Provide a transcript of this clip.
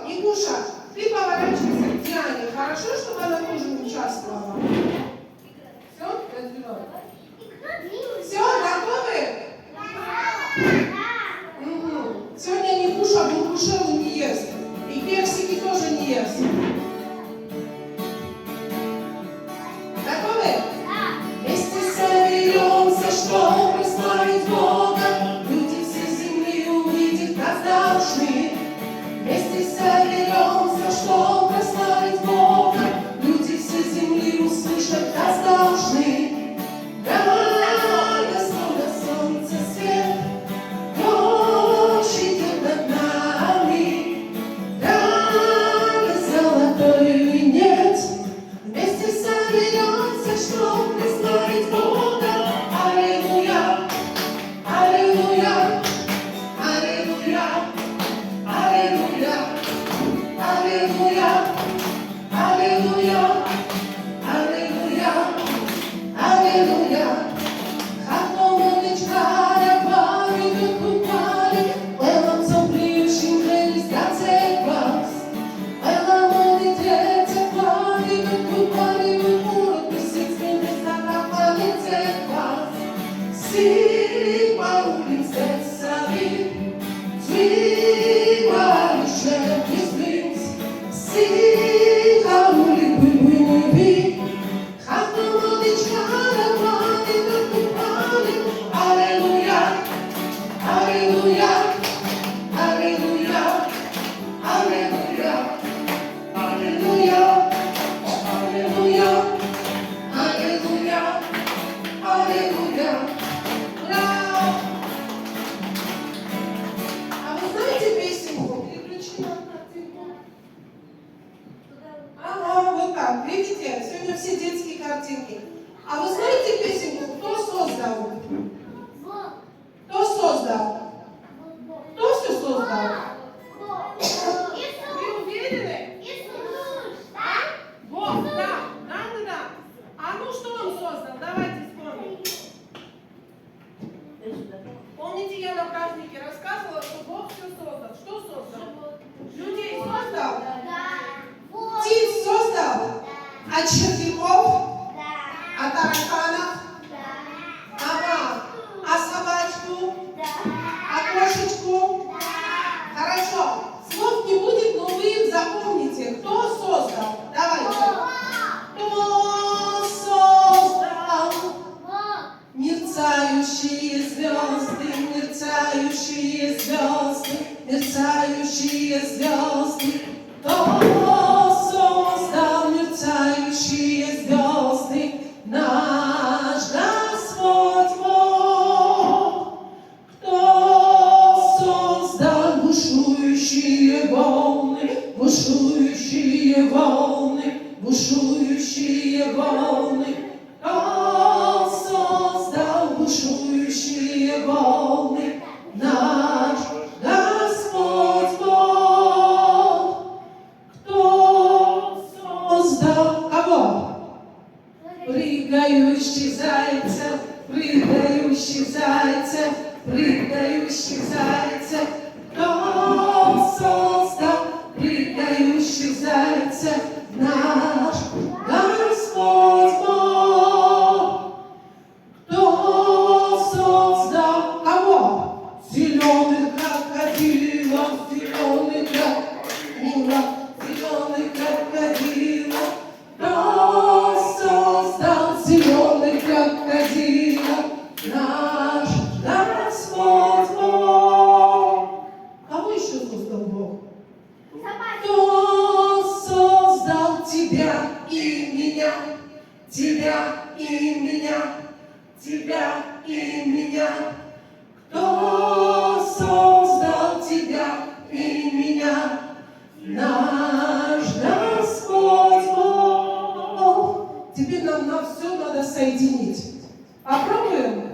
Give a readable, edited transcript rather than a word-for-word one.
Никуша, ты поворачивайся к Диане. Хорошо, чтобы она тоже участвовала? Все? Все, готовы? Угу. Сегодня Никуша бурбушеву не ест. И персики тоже не ест. Готовы? Вместе соберемся, чтобы прославить Бога. Люди всей земли увидят нас должны. Вместе соберемся, чтобы прославить Бога. Люди всей земли услышат нас должны. Рано солнце свет, ночь идет над нами. Рано золотой венец. Вместе соберемся, чтобы прославить Бога. Аллилуйя, аллилуйя, аллилуйя, аллилуйя, аллилуйя, аллилуйя, аллилуйя, аллилуйя. Хатомонечка, рабами выкупали, белом соплившим близко церковь. Белому дети плани выкупали, выкурят, месяцким бездокопали церковь. Сигма принцессами, Сигма лишь не сбыть, Сигма улыбы. Хатомонечка, рабами выкупали. Аллилуйя, аллилуйя, аллилуйя, аллилуйя, аллилуйя, аллилуйя, аллилуйя, аллилуйя. Ура! А вы знаете песенку? Переключи на картинку. Ага, вот так. Видите? Сегодня все детские картинки. А вы знаете песенку? Кто создал? Кто создал? Кто все создал? Вы уверены? Бог, да. А ну что он создал? Давайте вспомним. Помните, я на празднике рассказывала, что Бог все создал. Что создал? Людей создал? Птиц создал? А червяков? А тараканов? Ага. А собачку? А кошечку? Хорошо. Слов не будет, но вы их запомните. Кто создал? Давайте. Кто создал мерцающие звезды, мерцающие звезды, мерцающие звезды? Кто создал мерцающие звезды? Наш Господь Бог. Кто создал бушующие волны, бушующие волны, бушующие волны? Кто создал бушующие волны? Наш Господь Бог. Кто создал кого? Прыгающих зайцев, прыгающих зайцев, прыгающих зайцев. Кто создал прыгающих зайцев? Наш Господь Бог. Кто создал кого? Зеленых крокодилов, зеленых крокодилов, зеленых крокодилов. Кто создал зеленых крокодилов? Наш Господь Бог. Кого еще создал Бог? Кто создал тебя и меня? Тебя и меня, тебя и меня. Кто создал тебя и меня? Наш Господь Бог. Теперь нам на все надо соединить. Попробуем?